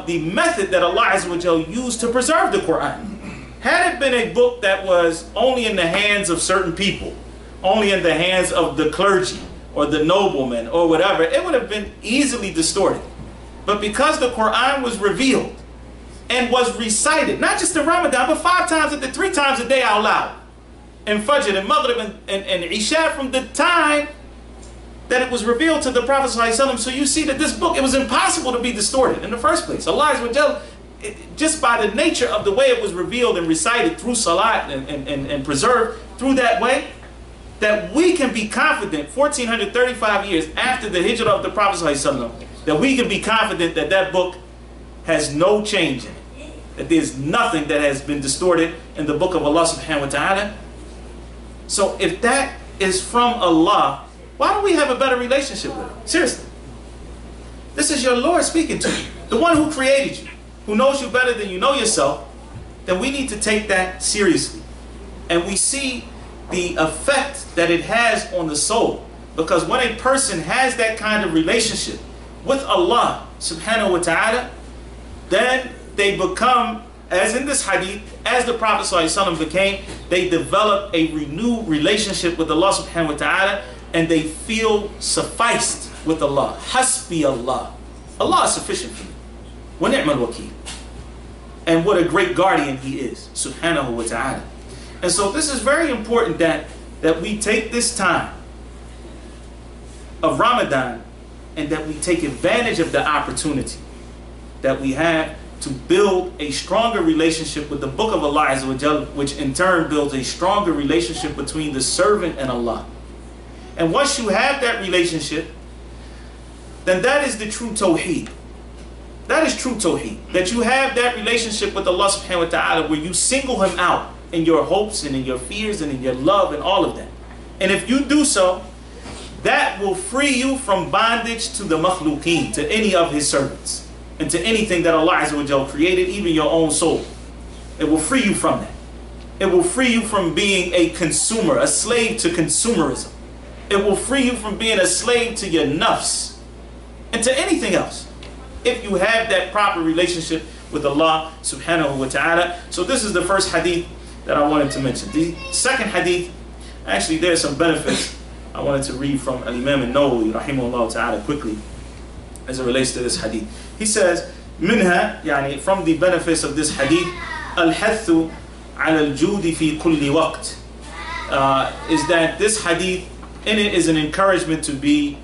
the method that Allah Azza wa Jal used to preserve the Quran. Had it been a book that was only in the hands of certain people, only in the hands of the clergy or the noblemen or whatever, it would have been easily distorted. But because the Quran was revealed and was recited, not just in Ramadan, but 5 times a day, 3 times a day out loud, in Fajr and Maghrib and Isha, from the time that it was revealed to the Prophet ﷺ. So you see that this book, it was impossible to be distorted in the first place. Allah Azza wa Jal, just by the nature of the way it was revealed and recited through salat and preserved through that way, that we can be confident 1435 years after the hijrah of the Prophet ﷺ, that we can be confident that that book has no change in it, that there's nothing that has been distorted in the book of Allah subhanahu wa ta'ala. So if that is from Allah, why don't we have a better relationship with Him? Seriously. This is your Lord speaking to you, the one who created you, who knows you better than you know yourself. Then we need to take that seriously. And we see the effect that it has on the soul. Because when a person has that kind of relationship with Allah subhanahu wa ta'ala, then they become, as in this hadith, as the Prophet ﷺ became, they develop a renewed relationship with Allah subhanahu wa ta'ala, and they feel sufficed with Allah. Hasbi Allah. Allah is sufficient for me. Wa ni'mal wakeel. And what a great guardian He is, subhanahu wa ta'ala. And so this is very important that we take this time of Ramadan and that we take advantage of the opportunity that we have to build a stronger relationship with the book of Allah Azza wa Jal, which in turn builds a stronger relationship between the servant and Allah. And once you have that relationship, then that is the true tawheed. That is true tawheed. That you have that relationship with Allah subhanahu wa ta'ala where you single Him out in your hopes and in your fears and in your love and all of that. And if you do so, that will free you from bondage to the makhlukeen, to any of His servants. into anything that Allah Azza wa Jalla created, even your own soul. It will free you from that. It will free you from being a consumer, a slave to consumerism. It will free you from being a slave to your nafs and to anything else, if you have that proper relationship with Allah subhanahu wa ta'ala. So this is the first hadith that I wanted to mention. The second hadith, actually there's some benefits I wanted to read from Al-Imam al-Nawawi rahimahullah ta'ala quickly as it relates to this hadith. He says, منها, يعني from the benefits of this hadith, الحث على الجود في كل وقت, is that this hadith, in it is an encouragement to be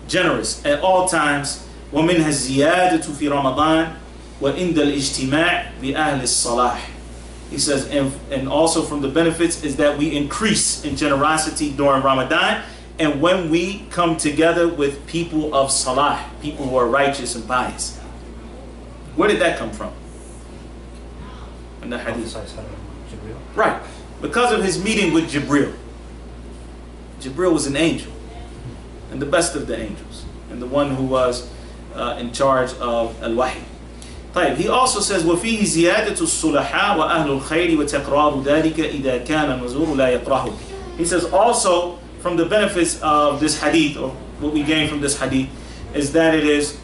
generous at all times. ومنها الزيادة في رمضان وعند الاجتماع بأهل الصلاح. He says, and also from the benefits is that we increase in generosity during Ramadan and when we come together with people of salah, people who are righteous and pious. Where did that come from? In the hadith. Right. Because of his meeting with Jibril. Jibril was an angel, and the best of the angels, and the one who was in charge of al-wahy. He also says, وَفِيهِ زِيَادَةُ الصُّلَحَاءِ وَأَهْلُ الْخَيْرِ وَتَقْرَارُ ذَلِكَ إِذَا كَانَ الْمَزُورُ لَا يَقْرَهُ. He says also from the benefits of this hadith, or what we gain from this hadith, is that it is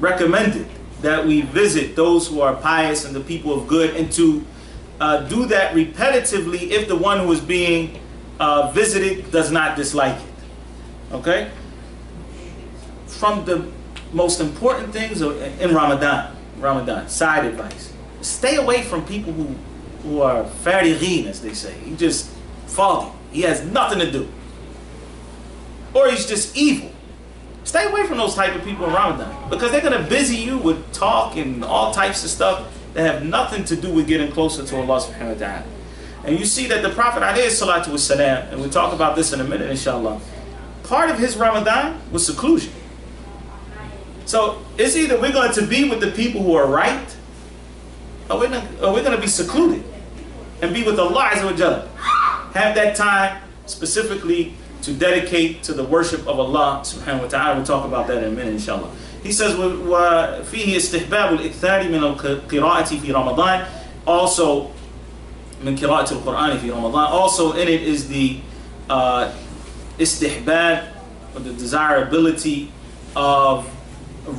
recommended that we visit those who are pious and the people of good, and to do that repetitively if the one who is being visited does not dislike it. Okay? From the most important things in Ramadan, side advice, stay away from people who are farighin, as they say. He just foggy. He has nothing to do. Or he's just evil. Stay away from those type of people in Ramadan, because they're going to busy you with talk and all types of stuff that have nothing to do with getting closer to Allah subhanahu wa ta'ala. And you see that the Prophet alayhi salatu was salam, and we'll talk about this in a minute inshallah, part of his Ramadan was seclusion. So it's either we're going to be with the people who are right, or we're going to be secluded and be with Allah Azza wa Jalla. Have that time specifically to dedicate to the worship of Allah subhanahu wa ta'ala. We'll talk about that in a minute inshallah. He says, وَفِيهِ اسْتِحْبَابُ الْإِكْثَارِ مِنَ الْقِرَاءَةِ فِي رَمَضَانِ. Also, مِنْ قِرَاءَةِ الْقُرْآنِ فِي رَمَضَانِ. Also in it is the istihbab, or the desirability of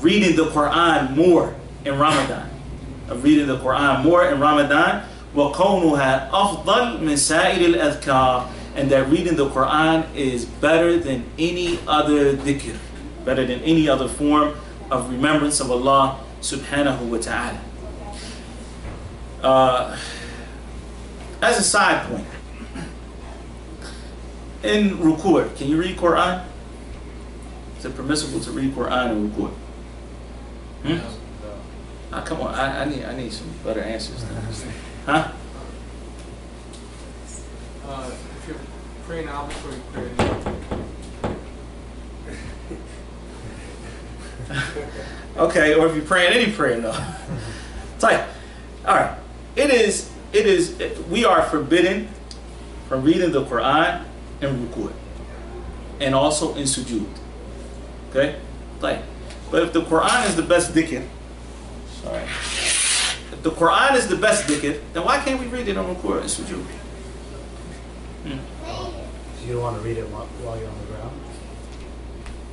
reading the Quran more in Ramadan. Of reading the Quran more in Ramadan. وَقَوْنُهَا أَفْضَلْ مِنْ سَائِرِ الْأَذْكَارِ. And that reading the Quran is better than any other dhikr, better than any other form of remembrance of Allah subhanahu wa ta'ala. As a side point, in ruku', can you read Quran? Is it permissible to read Quran in ruku'? Come on, I need some better answers. Huh? If you're praying out before you pray. Okay, or if you're praying any prayer, no. Type. All right. We are forbidden from reading the Quran in ruku' and also in sujood. Okay? Type. But if the Quran is the best dhikr, sorry. If the Quran is the best dhikr, then why can't we read it on ruku' and sujood? You don't want to read it while you're on the ground?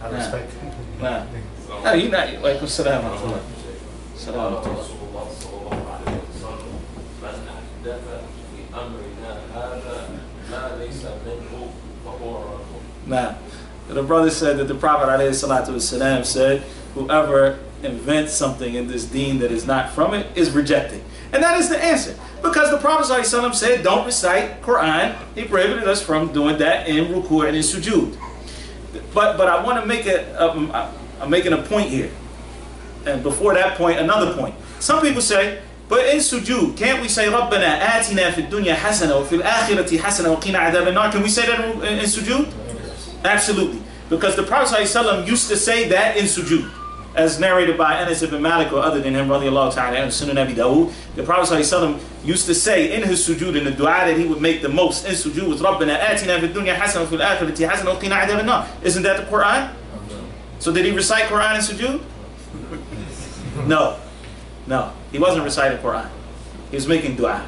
I respect it. Nah. No, you're not. Like, salam alaikum. Salam alaikum. Nah. The brother said that the Prophet ﷺ said, whoever invents something in this deen that is not from it is rejected. And that is the answer. Because the Prophet ﷺ said, don't recite Quran. He prohibited us from doing that in ruku' and in sujood. But I want to make I'm making a point here. And before that point, another point. Some people say, but in sujood, can't we say, رَبَّنَا آتِنَا فِي الدُّنْيَا حَسَنَةً وَفِي الْآخِرَةِ حَسَنَةً وَقِنَا عَذَابَ النَّارِ? Can we say that in sujood? Absolutely. Because the Prophet ﷺ used to say that in sujood. As narrated by Anas ibn Malik or other than him, radiallahu ta'ala, and Sunnah Abi Dawood, the Prophet ﷺ used to say in his sujood, in the dua that he would make the most in sujood, was رَبَّنَا آتِنَا فِي الدُّنْيَا حَسَنَةً وَفِي الْآخِرَةِ حَسَنَةً وَقِنَا عَذَابَ النَّارِ. Isn't that the Quran? So did he recite Quran and sujood? No. No. He wasn't reciting Quran. He was making dua.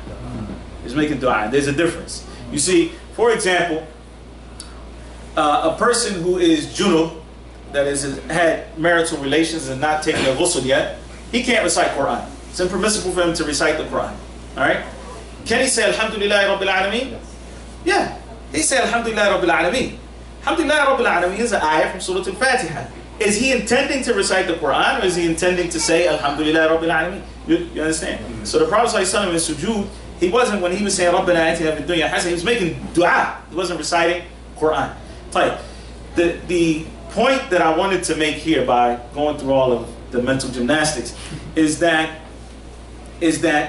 He was making dua. There's a difference. You see, for example, a person who is junub, that is, has had marital relations and not taken a ghusl yet, he can't recite Quran. It's impermissible for him to recite the Quran. Alright? Can he say Alhamdulillah Rabbil Alameen? Yeah. He say Alhamdulillah Rabbil Alameen. Alhamdulillah Rabbil Alameen is an ayah from Surah Al-Fatiha. Is he intending to recite the Quran, or is he intending to say Alhamdulillah Rabbil Alameen? You understand? So the Prophet ﷺ in sujood, he wasn't, when he was saying Rabbana atina fid dunya hasana, he was making dua. He wasn't reciting Quran. The point that I wanted to make here by going through all of the mental gymnastics is that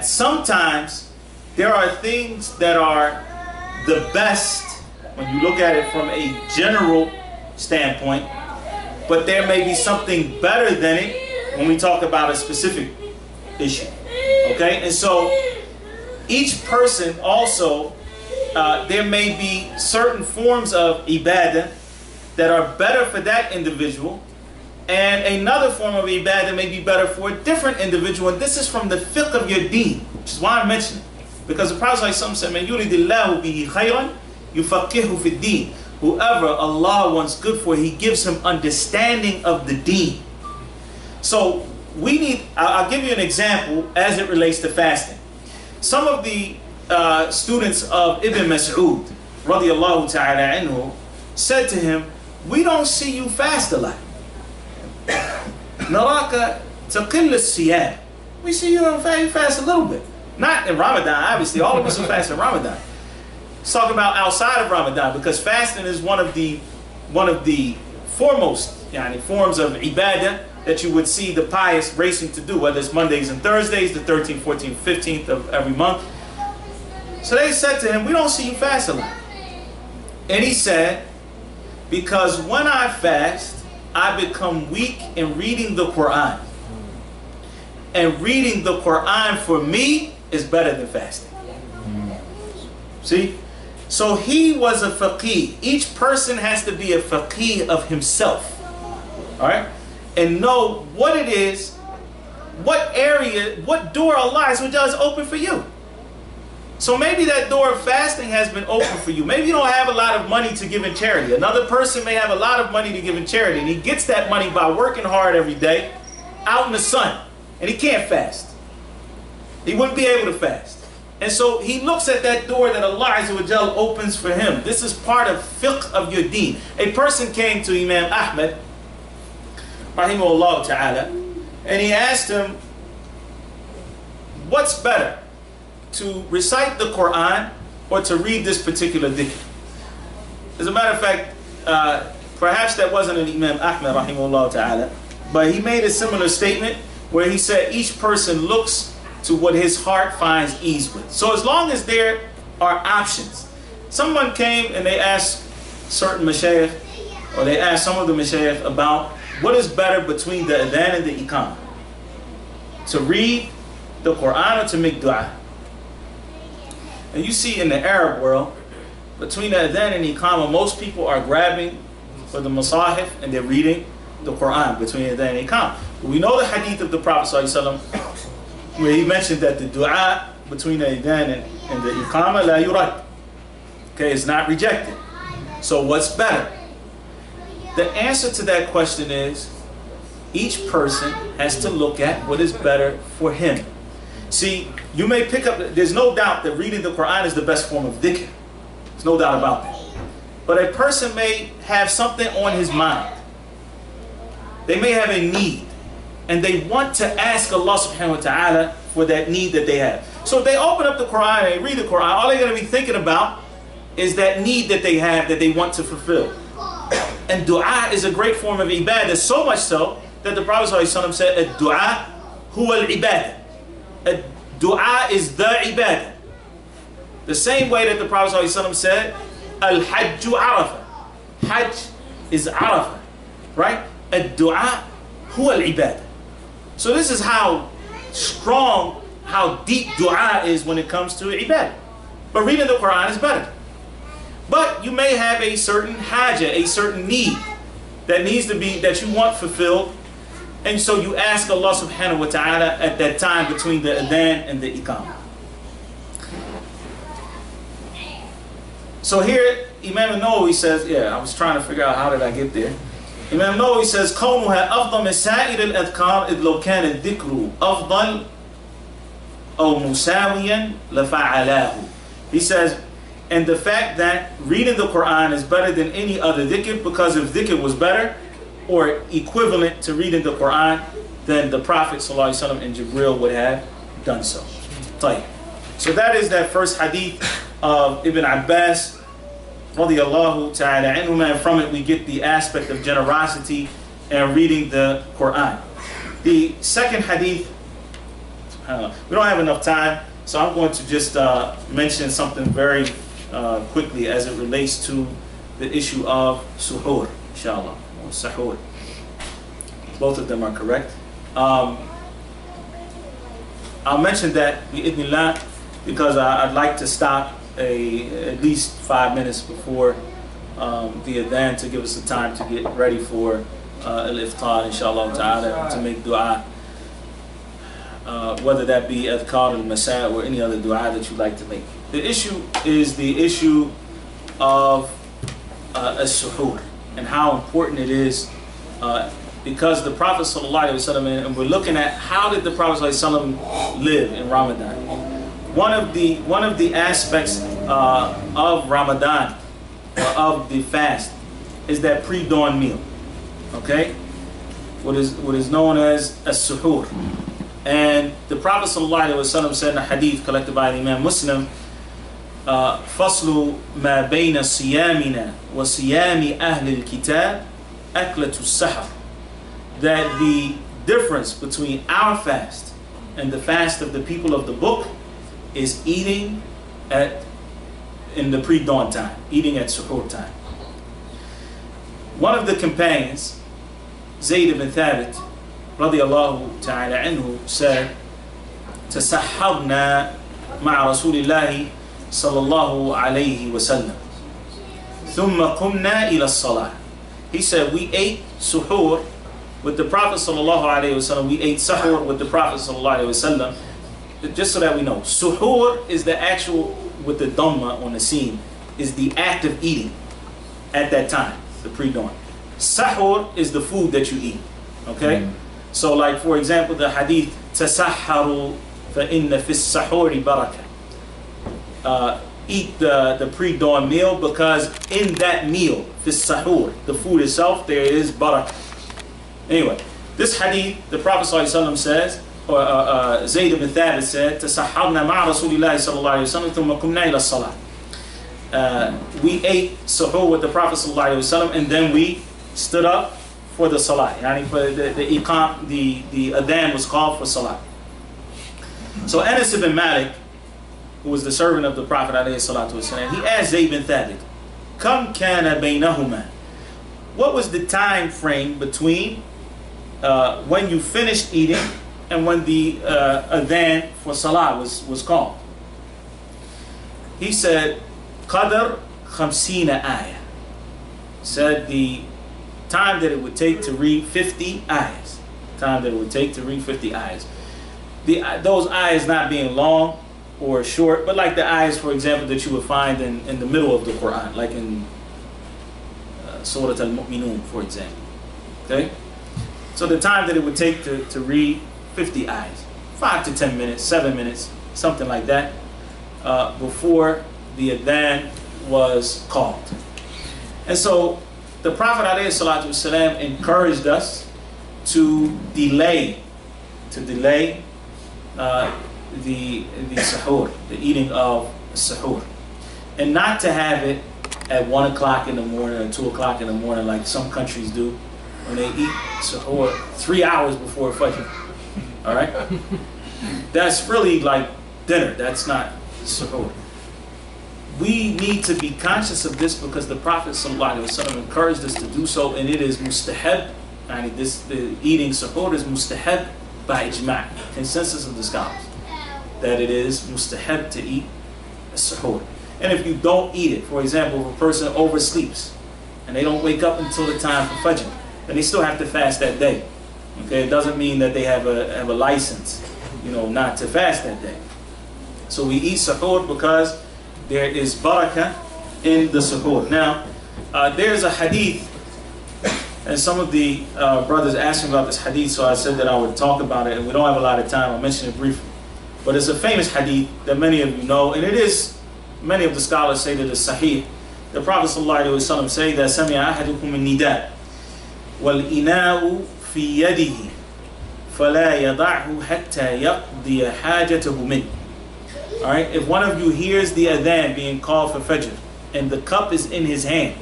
sometimes there are things that are the best when you look at it from a general standpoint, but there may be something better than it when we talk about a specific issue. Okay? And so each person also, there may be certain forms of ibadah that are better for that individual, and another form of ibadah may be better for a different individual. And this is from the fiqh of your deen, which is why I'm mentioning it. Because the Prophet said, "Man yuridillahu bihi khayran yufaqihu fid deen." Whoever Allah wants good for, He gives him understanding of the deen. So we need, I'll give you an example as it relates to fasting. Some of the students of Ibn Mas'ud, radiyallahu ta'ala anhu, said to him, "We don't see you fast a lot. Naraka taqil as-siyam." We see you fast a little bit. Not in Ramadan, obviously. All of us are fasting in Ramadan. Let's talk about outside of Ramadan, because fasting is one of the foremost forms of ibadah that you would see the pious racing to do, whether it's Mondays and Thursdays, the 13th, 14th, 15th of every month. So they said to him, "We don't see you fast a lot." And he said, "Because when I fast, I become weak in reading the Quran. And reading the Quran for me is better than fasting." See? So he was a faqih. Each person has to be a faqih of himself. Alright? And know what it is, what area, what door Allah has open for you. So maybe that door of fasting has been open for you. Maybe you don't have a lot of money to give in charity. Another person may have a lot of money to give in charity, and he gets that money by working hard every day out in the sun, and he can't fast. He wouldn't be able to fast. And so he looks at that door that Allah Azza wa Jal opens for him. This is part of fiqh of your deen. A person came to Imam Ahmad, rahimahullah ta'ala, and he asked him, "What's better, to recite the Quran or to read this particular dhikr?" As a matter of fact, perhaps that wasn't an Imam Ahmad rahimahullah ta'ala, but he made a similar statement where he said each person looks to what his heart finds ease with. So as long as there are options. Someone came and they asked certain mashayikh, or they asked some of the mashayikh about what is better between the adhan and the iqamah, to read the Quran or to make dua. And you see in the Arab world, between the adhan and iqamah, most people are grabbing for the masahif and they're reading the Quran between the adhan and iqamah. But we know the hadith of the Prophet ﷺ, where he mentioned that the dua between the adhan and the iqamah la yurad. Okay, it's not rejected. So what's better? The answer to that question is each person has to look at what is better for him. See, you may pick up, there's no doubt that reading the Quran is the best form of dhikr. There's no doubt about that. But a person may have something on his mind. They may have a need, and they want to ask Allah subhanahu wa ta'ala for that need that they have. So if they open up the Quran and they read the Quran, all they're going to be thinking about is that need that they have, that they want to fulfill. And dua is a great form of ibadah, so much so that the Prophet ﷺ said, "Ad-dua huwa al-ibadah." Dua is the ibadah. The same way that the Prophet ﷺ said, "Al-hajju arafah." Hajj is arafah, right? Ad-dua huwa al-ibadah. So this is how strong, how deep dua is when it comes to ibadah. But reading the Quran is better. But you may have a certain haja, a certain need. that needs to be, that you want fulfilled. And so you ask Allah subhanahu wa ta'ala at that time between the adhan and the iqamah. So here, Imam Nawawi says, I was trying to figure out how did I get there. Imam Nawawi says, كونها أفضل من سائر الأذكار إذ لو كان الذكر أفضل أو مساويا لفعلاه. He says, and the fact that reading the Quran is better than any other dhikr, because if dhikr was better or equivalent to reading the Quran, then the Prophet ﷺ and Jibreel would have done so. So that is that first hadith of Ibn Abbas radiyallahu ta'ala anhuma, and from it we get the aspect of generosity and reading the Quran. The second hadith, we don't have enough time, so I'm going to just mention something very quickly as it relates to the issue of suhoor, inshallah, or sahur. Both of them are correct. I'll mention that bi'idhnillah because I'd like to stop at least 5 minutes before the adhan to give us the time to get ready for al-iftar, inshallah ta'ala, to make dua. Whether that be adhkar al-masa or any other dua that you'd like to make. The issue is the issue of as-suhoor and how important it is, because the Prophet ﷺ, and we're looking at how did the Prophet ﷺ live in Ramadan. One of the aspects of Ramadan, or of the fast, is that pre-dawn meal. Okay, what is known as as-suhoor. And the Prophet ﷺ said in a hadith collected by the Imam Muslim, فَصْلُ مَا بَيْنَ صِيَامِنَا وَصِيَامِ أَهْلِ الْكِتَابِ أَكْلَةُ السَّحَرِ, that the difference between our fast and the fast of the people of the book is eating in the pre-dawn time, eating at suhoor time. One of the companions, Zayd ibn Thabit radiyallahu ta'ala anhu, said, تسحرنا مع رسول الله صلى الله عليه وسلم ثم قمنا إلى الصلاة. He said, we ate suhoor with the Prophet sallallahu alaihi wasallam. We ate sahur with the Prophet sallallahu alaihi wasallam. Just so that we know, suhoor is the actual, with the dhamma on the scene, is the act of eating at that time, the pre-dawn. Sahur is the food that you eat. Okay? So like, for example, the hadith, تَسَحَّرُوا فَإِنَّ فِي السَّحُورِ بَرَكَةً. Eat the pre-dawn meal, because in that meal, the sahur, the food itself, there is barakah. Anyway, this hadith, the Prophet ﷺ says, or Zayd ibn Thabit said, تَسَحَّرْنَا مَعَ رَسُولِ اللَّهِ صَلَّى اللَّهُ عَلَيْهِ وَسَلَّمَ ثُمَّ قُمْنَا إِلَى الصَّلَاةِ. We ate suhoor with the Prophet ﷺ, and then we stood up for the salah. Yani for the adhan was called for salah. So Anas ibn Malik, who was the servant of the Prophet ﷺ, he asked Zayd ibn Thabit, Kam kana baynahuma? What was the time frame between when you finished eating and when the adhan for salah was called? He said, Qadr 50 ayah. Said the time that it would take to read 50 ayahs. Time that it would take to read 50 ayahs. Those ayahs not being long or short, but like the ayahs, for example, that you would find in the middle of the Quran, like in Surah Al-Mu'minun, for example. Okay? So the time that it would take to read 50 ayahs, 5 to 10 minutes, 7 minutes, something like that, before the adhan was called. And so the Prophet ﷺ encouraged us to delay the suhoor, the eating of suhoor, and not to have it at 1 o'clock in the morning or 2 o'clock in the morning like some countries do when they eat suhoor 3 hours before Fajr. All right? That's really like dinner. That's not suhoor. We need to be conscious of this because the Prophet ﷺ encouraged us to do so, and it is mustahab. The eating suhoor is mustahab by ijma', consensus of the scholars, that it is mustahab to eat a suhoor. And if you don't eat it, for example, if a person oversleeps and they don't wake up until the time for Fajr, then they still have to fast that day. Okay, it doesn't mean that they have a license, you know, not to fast that day. So we eat suhoor because there is barakah in the suhoor. Now, there's a hadith, and some of the brothers asked me about this hadith, so I said that I would talk about it, and we don't have a lot of time. I'll mention it briefly. But it's a famous hadith that many of you know, and it is, many of the scholars say that it's sahih. The Prophet ﷺ say that سَمِعَ أَحَدُكُمُ النِّدَاءَ وَالْإِنَاءُ فِي يَدِهِ فَلَا يَضَعْهُ حَتَّى يَقْضِيَ حَاجَتَهُ مِنْهُ. Alright, if one of you hears the adhan being called for Fajr, and the cup is in his hand,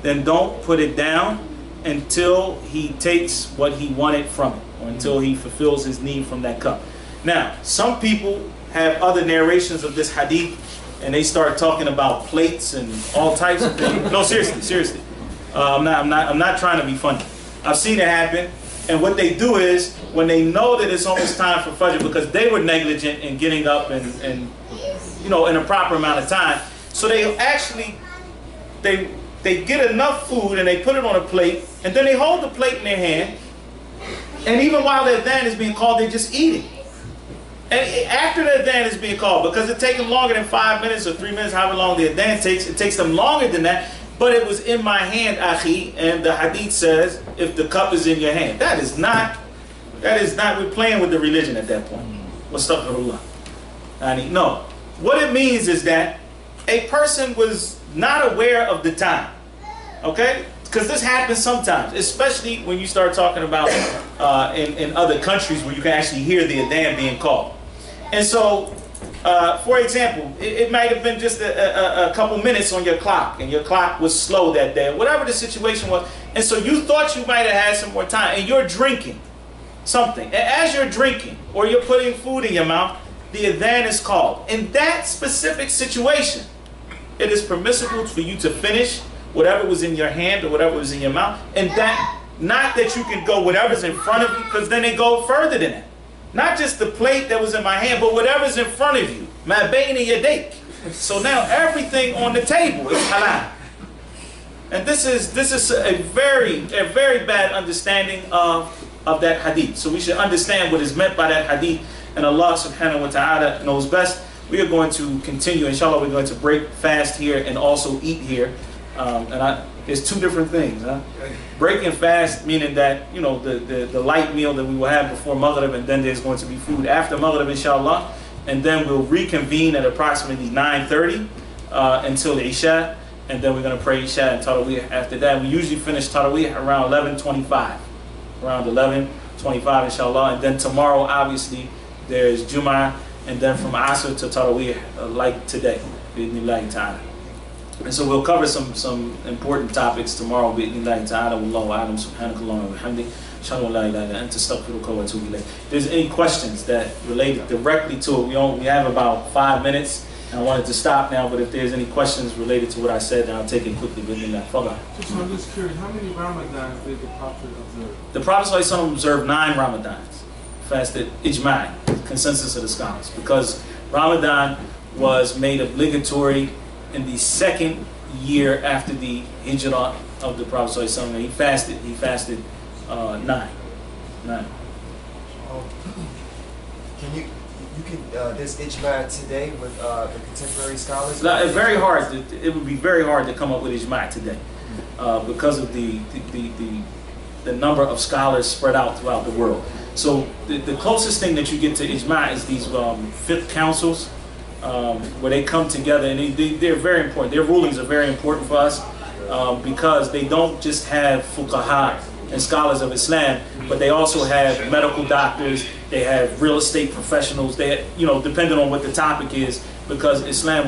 then don't put it down until he takes what he wanted from it, or until he fulfills his need from that cup. Now, some people have other narrations of this hadith, and they start talking about plates and all types of things. No, seriously. I'm not trying to be funny. I've seen it happen, and what they do is, when they know that it's almost time for Fajr, because they were negligent in getting up and you know, in a proper amount of time, so they actually, they get enough food and they put it on a plate, and then they hold the plate in their hand, and even while the adhan is being called, they just eat it. And after the adhan is being called, because it takes them longer than 5 minutes or 3 minutes, however long the adhan takes, it takes them longer than that, but it was in my hand, akhi, and the hadith says, if the cup is in your hand. That is not, we're playing with the religion at that point. Wastaghfirullah. No. What it means is that a person was not aware of the time. Okay? Because this happens sometimes, especially when you start talking about in other countries where you can actually hear the adhan being called. And so, for example, it might have been just a couple minutes on your clock, and your clock was slow that day, whatever the situation was, and so you thought you might have had some more time, and you're drinking something. And as you're drinking, or you're putting food in your mouth, the adhan is called. In that specific situation, it is permissible for you to finish whatever was in your hand or whatever was in your mouth, and that, not that you can go whatever's in front of you, because then they go further than that. Not just the plate that was in my hand, but whatever's in front of you. Ma bayna yadayk. So now everything on the table is halal. And this is a very bad understanding of that hadith. So we should understand what is meant by that hadith, and Allah subhanahu wa ta'ala knows best. We are going to continue, inshallah, we're going to break fast here and also eat here. It's two different things. Break and fast, meaning that, you know, the light meal that we will have before Maghrib, and then there's going to be food after Maghrib, inshallah. And then we'll reconvene at approximately 9:30 until Isha, and then we're going to pray Isha and Taraweeh after that. We usually finish Taraweeh around 11:25. Around 11:25, inshallah. And then tomorrow, obviously, there's Jum'ah, and then from Asr to Taraweeh, like today, bi'idhnillahi ta'ala. And so we'll cover some important topics tomorrow, bi'idhnillahi ta'ala. Wallahu a'lam, subhanakallahumma wa bihamdik, ashhadu an la ilaha illa anta, astaghfiruka wa atubu ilayk. If there's any questions that related directly to it, we have about 5 minutes, and I wanted to stop now, but if there's any questions related to what I said, then I'll take it quickly, bi'idhnillah. Fadal. I'm just curious, how many Ramadans did the Prophet observe? The Prophet ﷺ observed 9 Ramadans, fasted ijma', consensus of the scholars, because Ramadan was made obligatory in the 2nd year after the hijrah of the Prophet ﷺ. He fasted 9. Can you this ijma' today with the contemporary scholars? It's very hard. It would be very hard to come up with ijma' today because of the number of scholars spread out throughout the world. So the closest thing that you get to ijma' is these fiqh councils, where they come together, and they're very important. Their rulings are very important for us because they don't just have fuqaha and scholars of Islam, but they also have medical doctors, they have real estate professionals, they, you know, depending on what the topic is, because Islam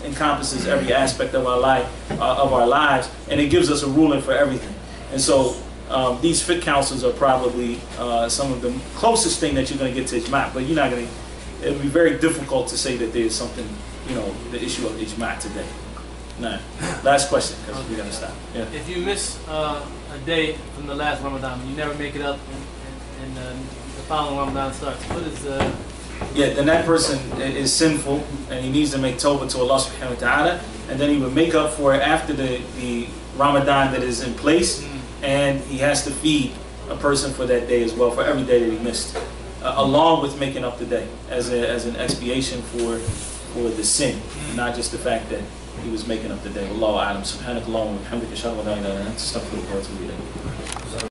encompasses every aspect of our lives, and it gives us a ruling for everything. And so these fiqh councils are probably some of the closest thing that you're going to get to ijma', but you're not going to. It would be very difficult to say that there's something, you know, the issue of ijma' today. No. Last question, because we're going to stop. Yeah. If you miss a day from the last Ramadan, you never make it up, and the following Ramadan starts, what is yeah, then that person is sinful, and he needs to make tawbah to Allah subhanahu wa ta'ala, and then he would make up for it after the Ramadan that is in place, and he has to feed a person for that day as well, for every day that he missed, along with making up the day as an expiation for the sin, not just the fact that he was making up the day. Wallahu a'lam. Subhanakallahumma wa bihamdika ashhadu an la ilaha illa anta astaghfiruka wa atubu ilayk.